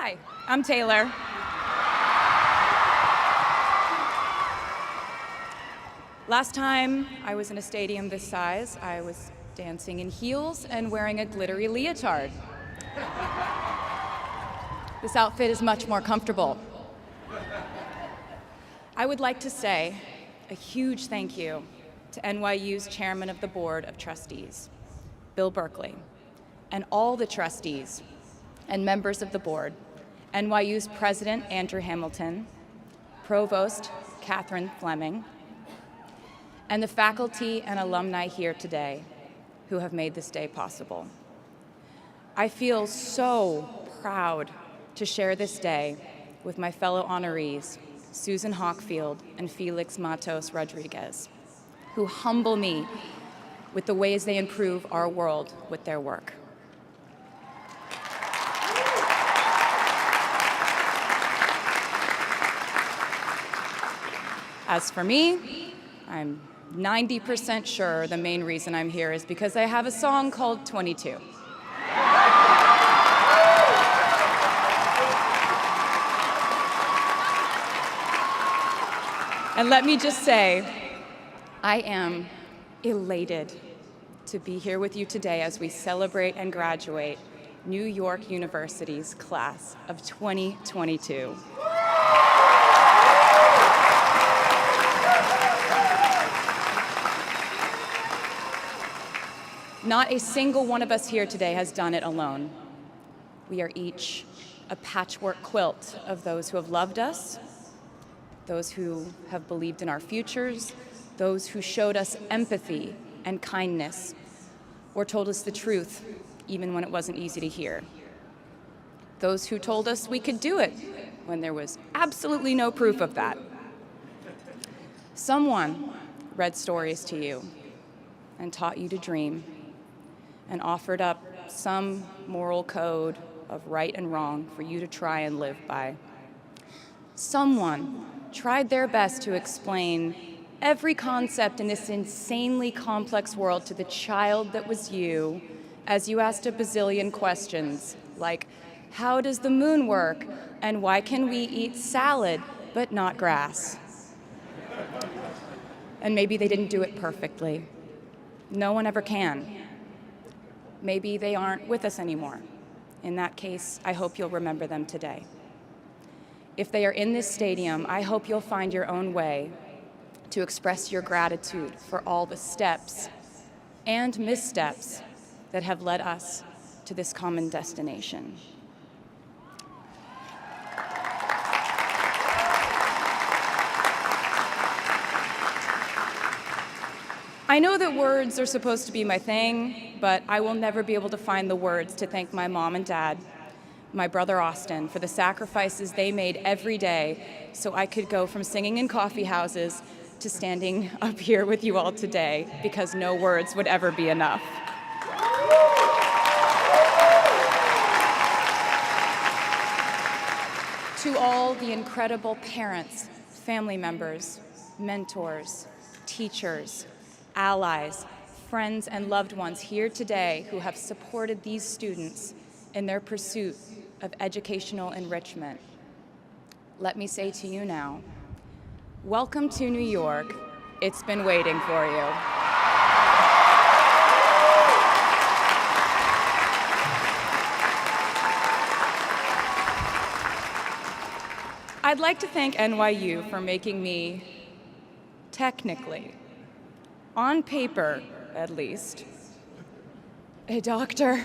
Hi, I'm Taylor. Last time I was in a stadium this size, I was dancing in heels and wearing a glittery leotard. This outfit is much more comfortable. I would like to say a huge thank you to NYU's Chairman of the Board of Trustees, Bill Berkeley, and all the trustees and members of the board, NYU's President Andrew Hamilton, Provost Catherine Fleming, and the faculty and alumni here today who have made this day possible. I feel so proud to share this day with my fellow honorees, Susan Hockfield and Felix Matos Rodriguez, who humble me with the ways they improve our world with their work. As for me, I'm 90% sure the main reason I'm here is because I have a song called 22. And let me just say, I am elated to be here with you today as we celebrate and graduate New York University's class of 2022. Not a single one of us here today has done it alone. We are each a patchwork quilt of those who have loved us, those who have believed in our futures, those who showed us empathy and kindness, or told us the truth, even when it wasn't easy to hear. Those who told us we could do it when there was absolutely no proof of that. Someone read stories to you and taught you to dream and offered up some moral code of right and wrong for you to try and live by. Someone tried their best to explain every concept in this insanely complex world to the child that was you as you asked a bazillion questions, like, how does the moon work? And why can we eat salad but not grass? And maybe they didn't do it perfectly. No one ever can. Maybe they aren't with us anymore. In that case, I hope you'll remember them today. If they are in this stadium, I hope you'll find your own way to express your gratitude for all the steps and missteps that have led us to this common destination. I know that words are supposed to be my thing, but I will never be able to find the words to thank my mom and dad, my brother Austin, for the sacrifices they made every day so I could go from singing in coffee houses to standing up here with you all today, because no words would ever be enough. To all the incredible parents, family members, mentors, teachers, allies, friends, and loved ones here today who have supported these students in their pursuit of educational enrichment, let me say to you now, welcome to New York. It's been waiting for you. I'd like to thank NYU for making me, technically, on paper at least, a doctor.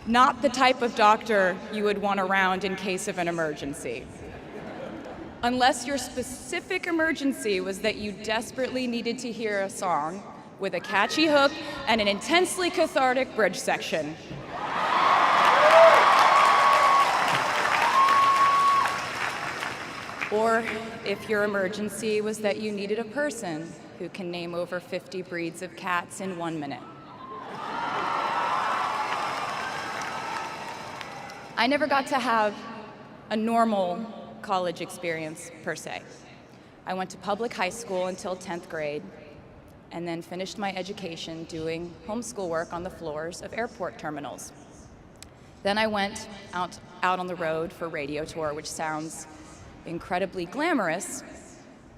Not the type of doctor you would want around in case of an emergency. Unless your specific emergency was that you desperately needed to hear a song with a catchy hook and an intensely cathartic bridge section. Or if your emergency was that you needed a person who can name over 50 breeds of cats in 1 minute. I never got to have a normal college experience, per se. I went to public high school until 10th grade, and then finished my education doing homeschool work on the floors of airport terminals. Then I went out on the road for radio tour, which sounds incredibly glamorous,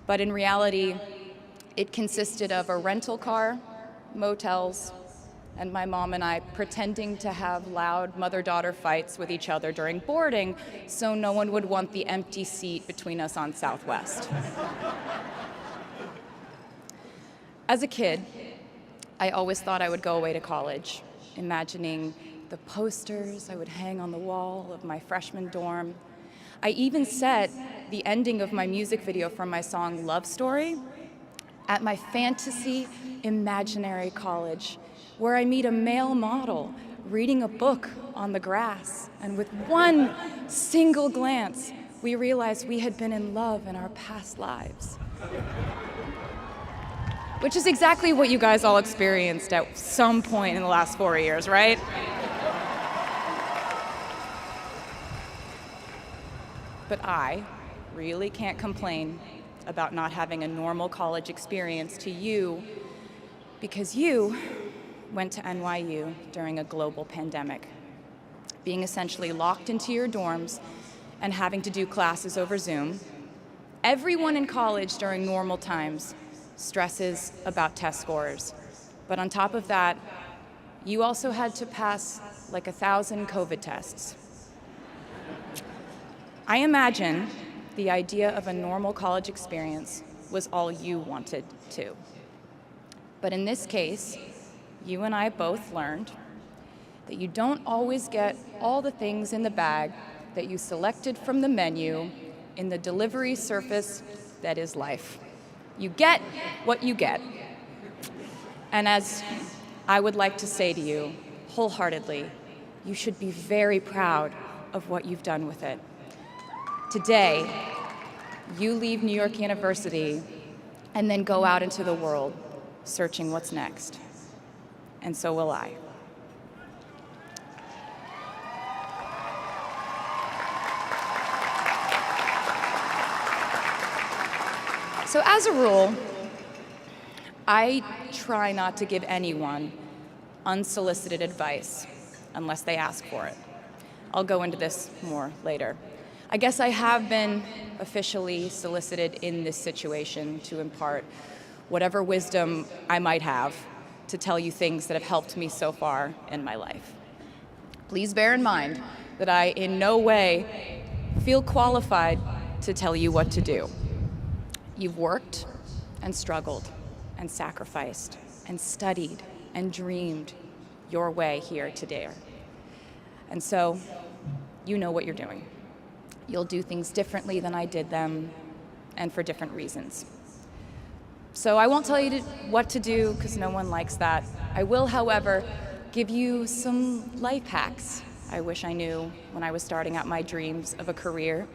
but in reality, it consisted of a rental car, motels, and my mom and I pretending to have loud mother-daughter fights with each other during boarding so no one would want the empty seat between us on Southwest. As a kid, I always thought I would go away to college, imagining the posters I would hang on the wall of my freshman dorm. I even set the ending of my music video for my song Love Story at my fantasy imaginary college, where I meet a male model reading a book on the grass, and with one single glance, we realized we had been in love in our past lives. Which is exactly what you guys all experienced at some point in the last 4 years, right? But I really can't complain about not having a normal college experience to you, because you went to NYU during a global pandemic, being essentially locked into your dorms and having to do classes over Zoom. Everyone in college during normal times stresses about test scores, but on top of that, you also had to pass like 1,000 COVID tests. I imagine the idea of a normal college experience was all you wanted too. But in this case, you and I both learned that you don't always get all the things in the bag that you selected from the menu in the delivery service that is life. You get what you get. And as I would like to say to you wholeheartedly, you should be very proud of what you've done with it. Today, you leave New York University and then go out into the world searching what's next. And so will I. So as a rule, I try not to give anyone unsolicited advice unless they ask for it. I'll go into this more later. I guess I have been officially solicited in this situation to impart whatever wisdom I might have to tell you things that have helped me so far in my life. Please bear in mind that I in no way feel qualified to tell you what to do. You've worked and struggled and sacrificed and studied and dreamed your way here today. And so you know what you're doing. You'll do things differently than I did them, and for different reasons. So I won't tell you what to do, because no one likes that. I will, however, give you some life hacks I wish I knew when I was starting out my dreams of a career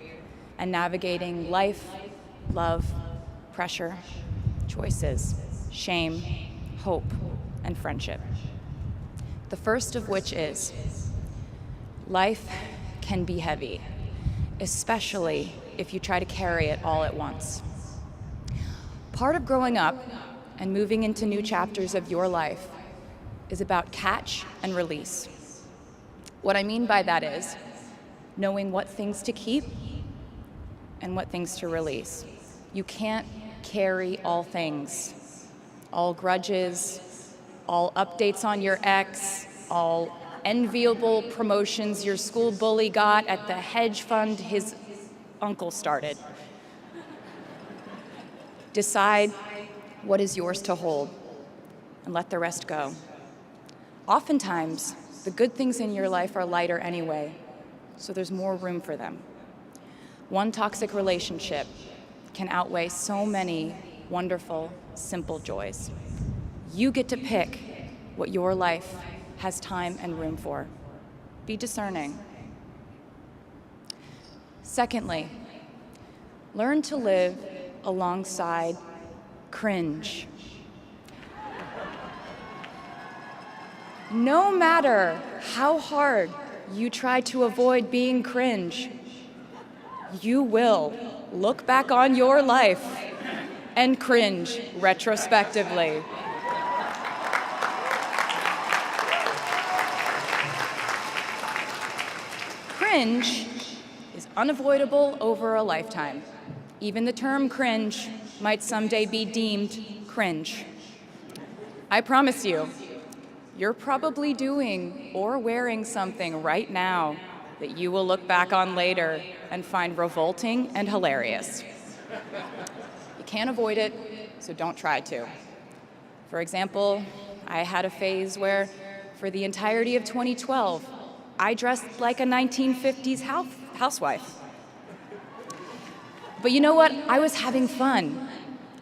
and navigating life, love, pressure, choices, shame, hope, and friendship. The first of which is, life can be heavy, especially if you try to carry it all at once. Part of growing up and moving into new chapters of your life is about catch and release. What I mean by that is knowing what things to keep and what things to release. You can't carry all things, all grudges, all updates on your ex, all enviable promotions your school bully got at the hedge fund his uncle started. Decide what is yours to hold and let the rest go. Oftentimes, the good things in your life are lighter anyway, so there's more room for them. One toxic relationship can outweigh so many wonderful, simple joys. You get to pick what your life has time and room for. Be discerning. Secondly, learn to live alongside cringe. No matter how hard you try to avoid being cringe, you will look back on your life and cringe retrospectively. cringe is unavoidable over a lifetime. Even the term cringe might someday be deemed cringe. I promise you, you're probably doing or wearing something right now that you will look back on later and find revolting and hilarious. You can't avoid it, so don't try to. For example, I had a phase where, for the entirety of 2012, I dressed like a 1950s housewife. But you know what? I was having fun.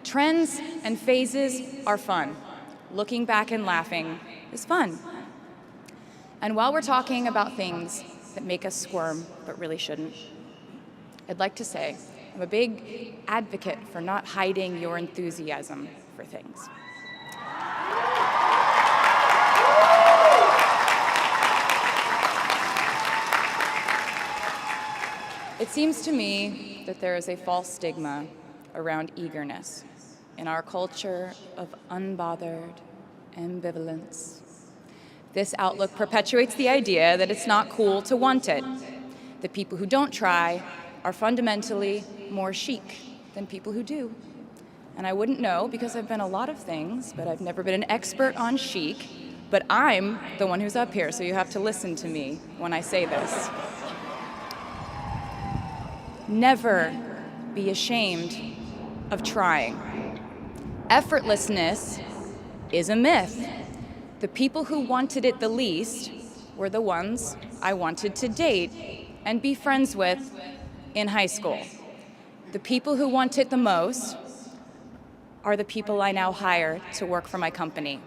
Trends and phases are fun. Looking back and laughing is fun. And while we're talking about things that make us squirm but really shouldn't, I'd like to say I'm a big advocate for not hiding your enthusiasm for things. It seems to me that there is a false stigma around eagerness in our culture of unbothered ambivalence. This outlook perpetuates the idea that it's not cool to want it, that people who don't try are fundamentally more chic than people who do. And I wouldn't know because I've been a lot of things, but I've never been an expert on chic, but I'm the one who's up here, so you have to listen to me when I say this. Never be ashamed of trying. Effortlessness is a myth. The people who wanted it the least were the ones I wanted to date and be friends with in high school. The people who want it the most are the people I now hire to work for my company.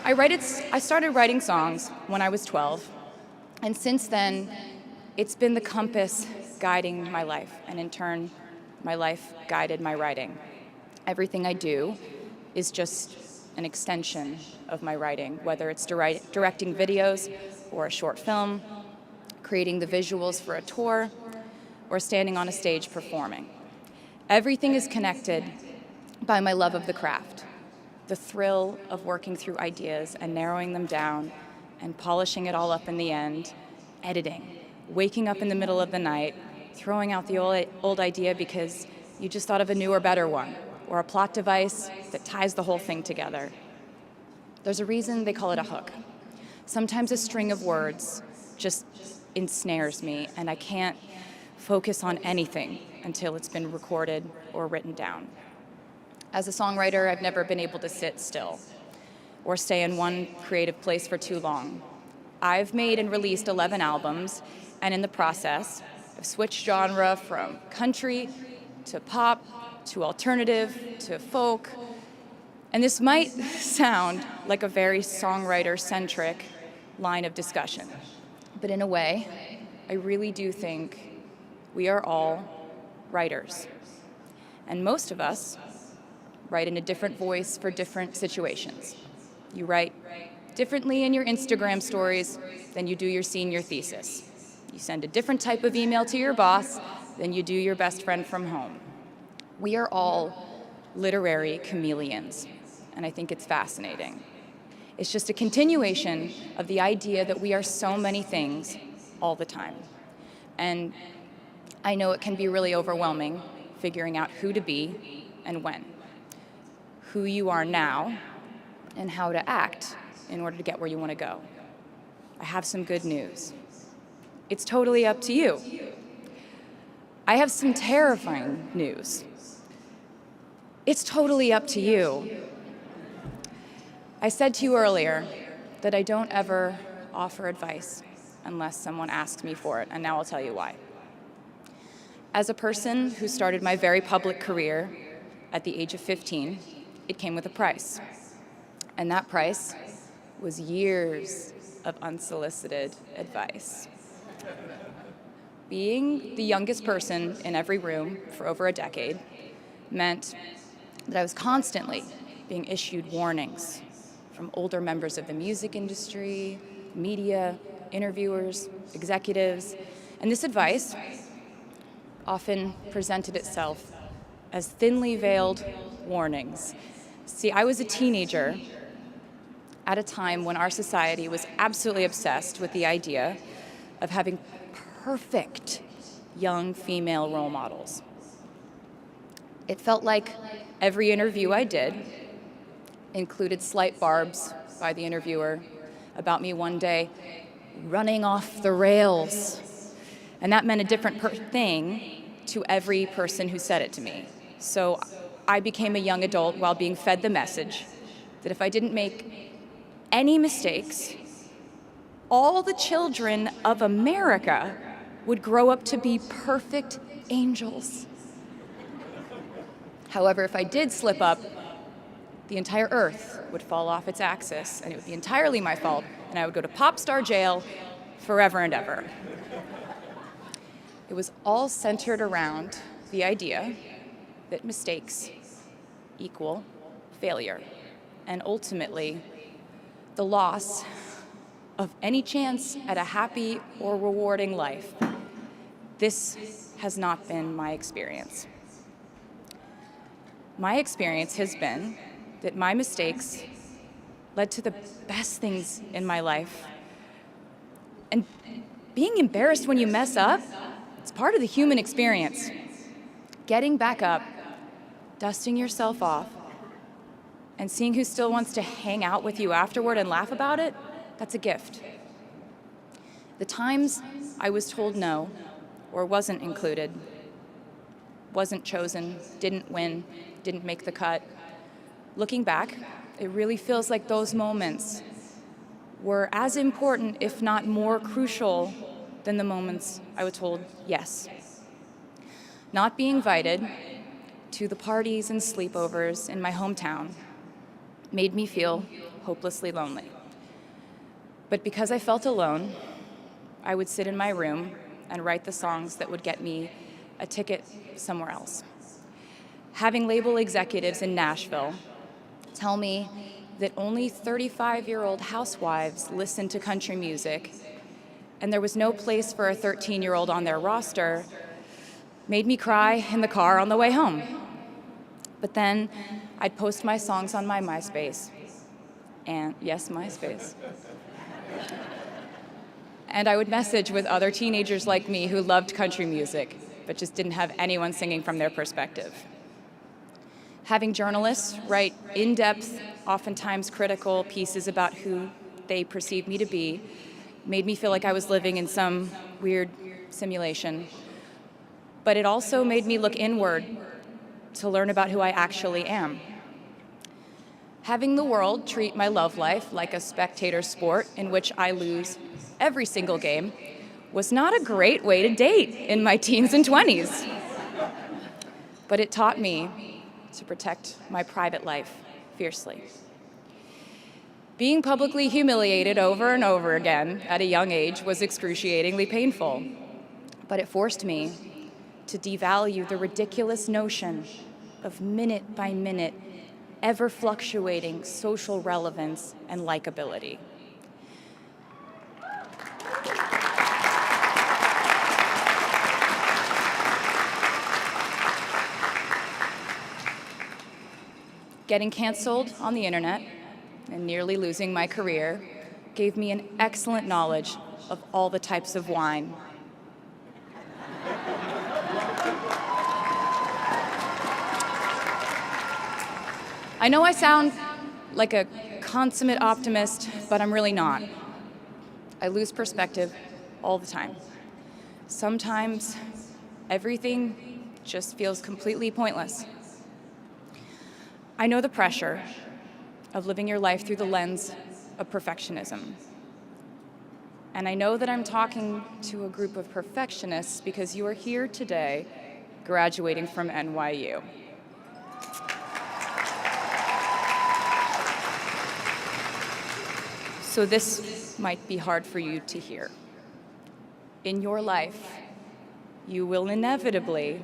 I started writing songs when I was 12, and since then, it's been the compass guiding my life, and in turn, my life guided my writing. Everything I do is just an extension of my writing, whether it's directing videos or a short film, creating the visuals for a tour, or standing on a stage performing. Everything is connected by my love of the craft, the thrill of working through ideas and narrowing them down and polishing it all up in the end, editing, waking up in the middle of the night, throwing out the old idea because you just thought of a newer, better one, or a plot device that ties the whole thing together. There's a reason they call it a hook. Sometimes a string of words just ensnares me, and I can't focus on anything until it's been recorded or written down. As a songwriter, I've never been able to sit still or stay in one creative place for too long. I've made and released 11 albums, and in the process, I've switched genre from country to pop to alternative to folk. And this might sound like a very songwriter-centric line of discussion, but in a way, I really do think we are all writers. And most of us write in a different voice for different situations. You write differently in your Instagram stories than you do your senior thesis. You send a different type of email to your boss than you do your best friend from home. We are all literary chameleons, and I think it's fascinating. It's just a continuation of the idea that we are so many things all the time. And I know it can be really overwhelming figuring out who to be and when, who you are now, and how to act in order to get where you want to go. I have some good news. It's totally up to you. I have some terrifying news. It's totally up to you. I said to you earlier that I don't ever offer advice unless someone asks me for it, and now I'll tell you why. As a person who started my very public career at the age of 15, it came with a price. And that price was years of unsolicited advice. Being the youngest person in every room for over a decade meant that I was constantly being issued warnings from older members of the music industry, media, interviewers, executives, and this advice often presented itself as thinly veiled warnings See, I was a teenager at a time when our society was absolutely obsessed with the idea of having perfect young female role models. It felt like every interview I did included slight barbs by the interviewer about me one day running off the rails. And that meant a different thing to every person who said it to me. So I became a young adult while being fed the message that if I didn't make any mistakes, all the children of America would grow up to be perfect angels. However, if I did slip up, the entire earth would fall off its axis, and it would be entirely my fault, and I would go to pop star jail forever and ever. It was all centered around the idea that mistakes equal failure, and ultimately the loss of any chance at a happy or rewarding life. This has not been my experience. My experience has been that my mistakes led to the best things in my life. And being embarrassed when you mess up, it's part of the human experience. Getting back up, dusting yourself off, and seeing who still wants to hang out with you afterward and laugh about it, that's a gift. The times I was told no, or wasn't included, wasn't chosen, didn't win, didn't make the cut, looking back, it really feels like those moments were as important, if not more crucial, than the moments I was told yes. Not being invited to the parties and sleepovers in my hometown made me feel hopelessly lonely. But because I felt alone, I would sit in my room and write the songs that would get me a ticket somewhere else. Having label executives in Nashville tell me that only 35-year-old housewives listen to country music, and there was no place for a 13-year-old on their roster, made me cry in the car on the way home. But then I'd post my songs on my MySpace, and yes, MySpace. And I would message with other teenagers like me who loved country music, but just didn't have anyone singing from their perspective. Having journalists write in-depth, oftentimes critical pieces about who they perceived me to be made me feel like I was living in some weird simulation. But it also made me look inward to learn about who I actually am. Having the world treat my love life like a spectator sport in which I lose every single game was not a great way to date in my teens and 20s. But it taught me to protect my private life fiercely. Being publicly humiliated over and over again at a young age was excruciatingly painful, but it forced me to devalue the ridiculous notion of minute-by-minute, ever-fluctuating social relevance and likability. Getting canceled on the internet and nearly losing my career gave me an excellent knowledge of all the types of wine. I know I sound like a consummate optimist, but I'm really not. I lose perspective all the time. Sometimes everything just feels completely pointless. I know the pressure of living your life through the lens of perfectionism. And I know that I'm talking to a group of perfectionists because you are here today graduating from NYU. So this might be hard for you to hear. In your life, you will inevitably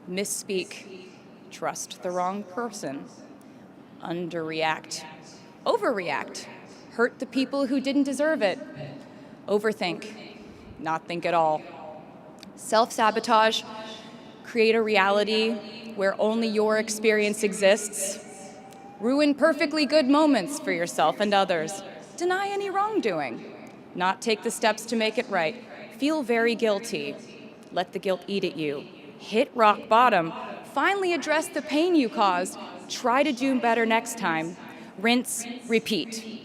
misspeak, trust the wrong person, underreact, overreact, hurt the people who didn't deserve it, overthink, not think at all, self-sabotage, create a reality where only your experience exists, ruin perfectly good moments for yourself and others, deny any wrongdoing, not take the steps to make it right, feel very guilty, let the guilt eat at you, hit rock bottom, finally address the pain you caused, try to do better next time, rinse, repeat.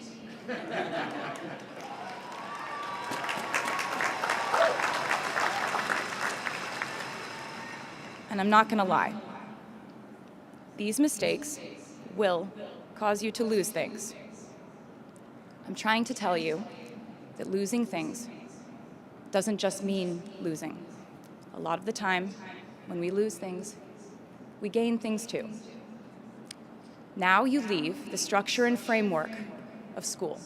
And I'm not gonna lie, these mistakes will cause you to lose things. I'm trying to tell you that losing things doesn't just mean losing. A lot of the time, when we lose things, we gain things too. Now you leave the structure and framework of school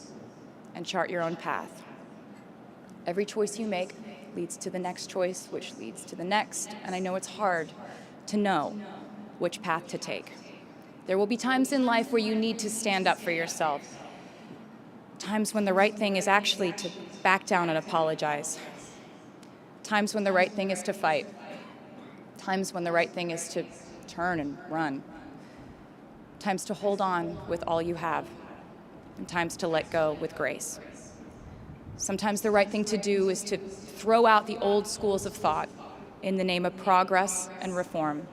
and chart your own path. Every choice you make leads to the next choice, which leads to the next, and I know it's hard to know which path to take. There will be times in life where you need to stand up for yourself, times when the right thing is actually to back down and apologize, times when the right thing is to fight, times when the right thing is to turn and run, times to hold on with all you have, and times to let go with grace. Sometimes the right thing to do is to throw out the old schools of thought in the name of progress and reform.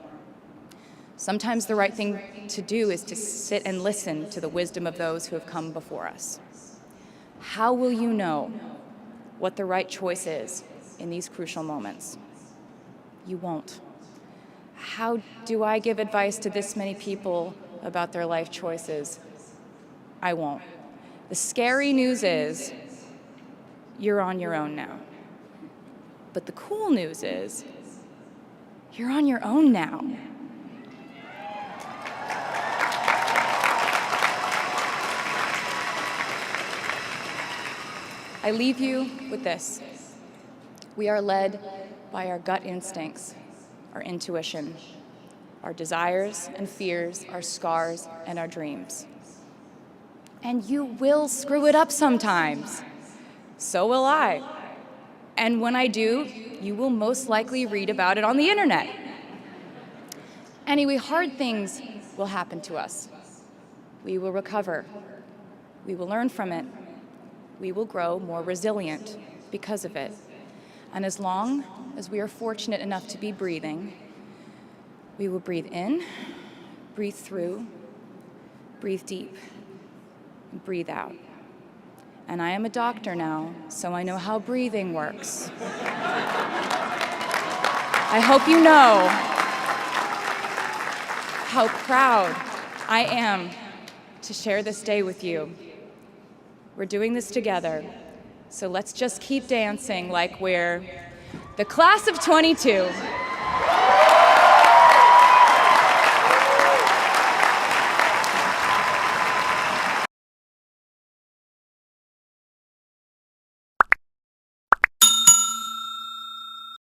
Sometimes the right thing to do is to sit and listen to the wisdom of those who have come before us. How will you know what the right choice is in these crucial moments? You won't. How do I give advice to this many people about their life choices? I won't. The scary news is, you're on your own now. But the cool news is, you're on your own now. I leave you with this. We are led by our gut instincts, our intuition, our desires and fears, our scars and our dreams. And you will screw it up sometimes. So will I. And when I do, you will most likely read about it on the internet. Anyway, hard things will happen to us. We will recover. We will learn from it. We will grow more resilient because of it. And as long as we are fortunate enough to be breathing, we will breathe in, breathe through, breathe deep, and breathe out. And I am a doctor now, so I know how breathing works. I hope you know how proud I am to share this day with you. We're doing this together, so let's just keep dancing like we're the class of 22.